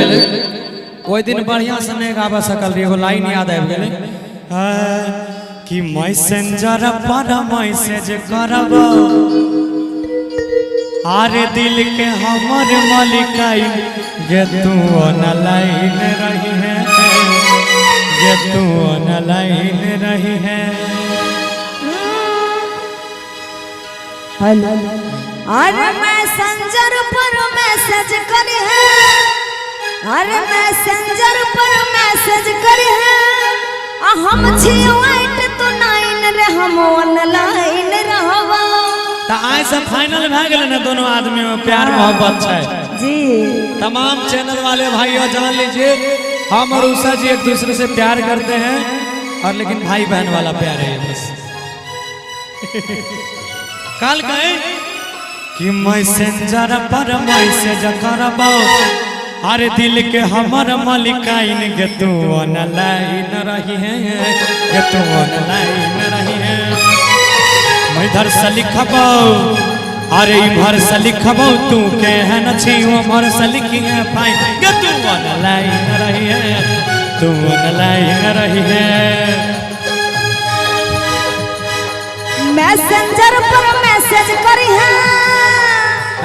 गेले ओइ दिन बढ़िया से नहीं गाबा सकल रही एगो लाइन याद आबि गेले कि मैसेंजर पर मैसेज करब आरे दिल के हमर मलिकाई गे तू ऑनलाइन रही है गे तू ऑनलाइन रही है। अरे मैसेंजर पर मैसेज करे है अरे मैसेंजर पर मैसेज करे है हम छी वाइट तो नाइन रे हम ऑनलाइन रहवा। तो आज से फाइनल भ गेले ना दोनों आदमी में प्यार मोहब्बत है जी। तमाम चैनल वाले भाइयों जान लीजिए हम और उषा जी एक दूसरे से प्यार करते हैं और लेकिन भाई बहन वाला प्यार है बस। कल कहे कि मैसेंजर पर मैसेज करबो अरे दिल के हमर मलिकाइन गे तू ऑनलाइन रही है गे तू ऑनलाइन रही है। मैं इधर से लिखबो अरे इधर से लिखबो तू के है न छी उमर से लिखिए पाई गे तू ऑनलाइन रही है तू ऑनलाइन रही है। मैसेंजर पर मैसेज करी है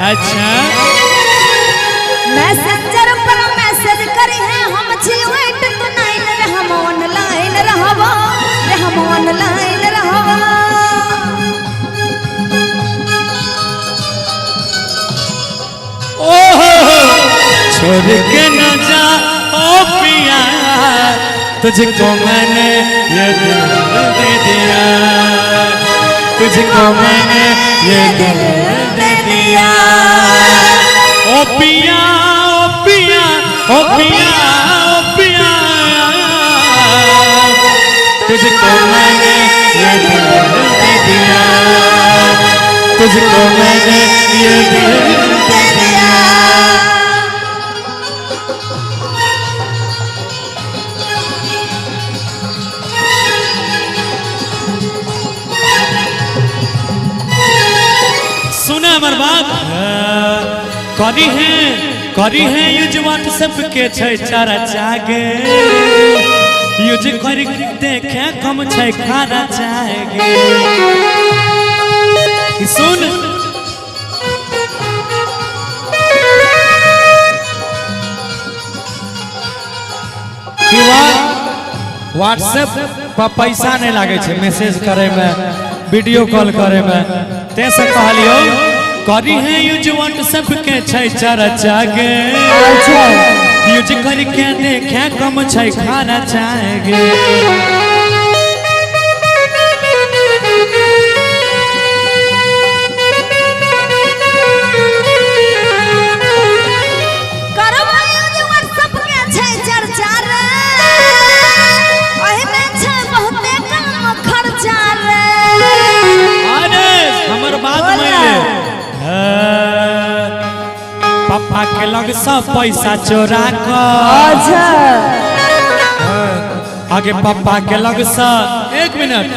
अच्छा मैसेंजर पर मैसेज करी है हम छी वेट तो नाइन रे हम ऑनलाइन रहबो रे हम ऑनलाइन रहबो। ओहो छोड़ के न जा ओ पिया तुझको मैंने ये दिल दे दिया तुझको मैंने ये दिल दे दिया। ओ पिया ओ पिया ओ पिया ओ पिया तुझको मैंने ये दिल दे दिया तुझको मैंने ये दिल दे दिया। सुना हमार बात करी है यूज व्हाट्सएप के छै चारा चागे यूज करी देखे कम छै खाना चागे। सुन व्हाट्सएप पर पैसा नहीं लागे छै मैसेज करे में वीडियो कॉल करे में ते से कहलियो करी है यूज व्हाट्सएप के छै चर्चा के यूज करके देखे कम छै खाना चाहेगे। पापा के लग सब पैसा चोरा कर आगे पापा के लग सब एक मिनट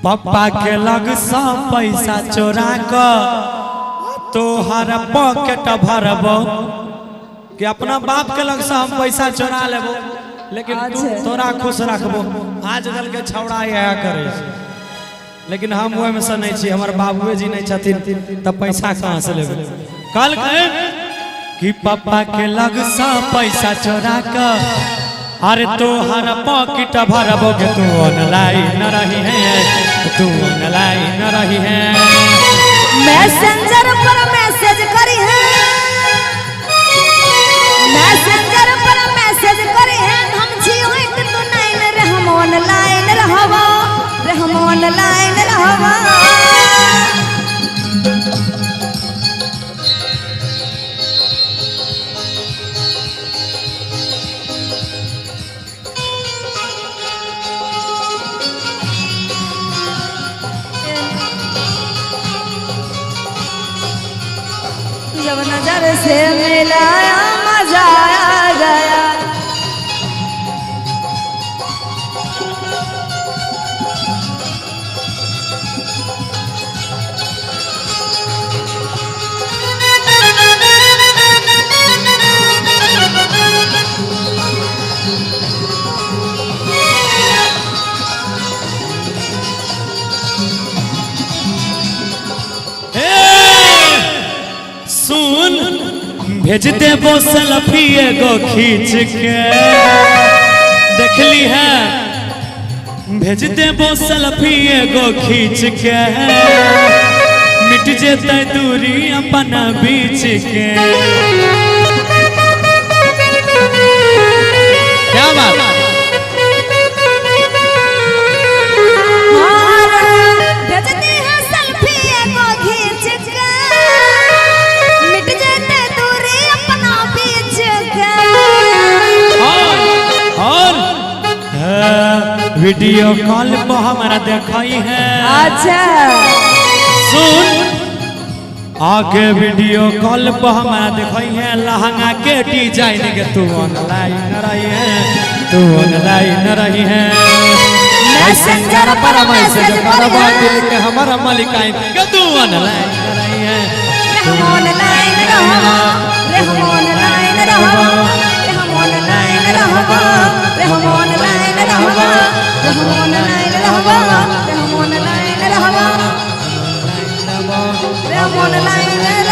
पापा के लग सब पैसा चोरा कर तोहर पॉकेट भरबो कि अपना बाप के लग से हम पैसा चोरा लेबो लेकिन तोरा खुश रखबो। आज कल के छौड़ा यह करे लेकिन हम वो में से नहीं छी हमारे बाबुए जी नहीं छथिन तब पैसा कहाँ से लेबे। कल कहे कि पापा के लग सा पैसा चोरा कर अरे तोहर पॉकेट भरबो के तू ऑनलाइन रही है तू ऑनलाइन रही है। मैसेंजर पर मैसेज करी है मैसेंजर पर मैसेज करी है हम छी वेट तो नाइन रे हम ऑनलाइन रहबो रे हम ऑनलाइन रहबो। भेज देबो सेल्फी एगो खींच के देखली है भेज देबो सेल्फी एगो खींच के मिट जेते दूरी अपना बीच के क्या बात भेजती है सेल्फी एगो खींच के मिट जेते दूरी अपना बीच के और वीडियो कॉल पर हमारा देखई है अच्छा सुन आगे वीडियो कॉल पर हमारा देखई है लहंगा के डिजाइन के तू ऑनलाइन रही है मैसेंजर पर मैसेज करबा दिल के हमारा मालिकाइन के तू ऑनलाइन रही है हम ऑनलाइन रहबा रे हम ऑनलाइन रहबा रे हम ऑनलाइन रहबा रे हम ऑनलाइन रहबा रे हम ऑनलाइन रहबा रे हम ऑनलाइन रहबा रे हम ऑनलाइन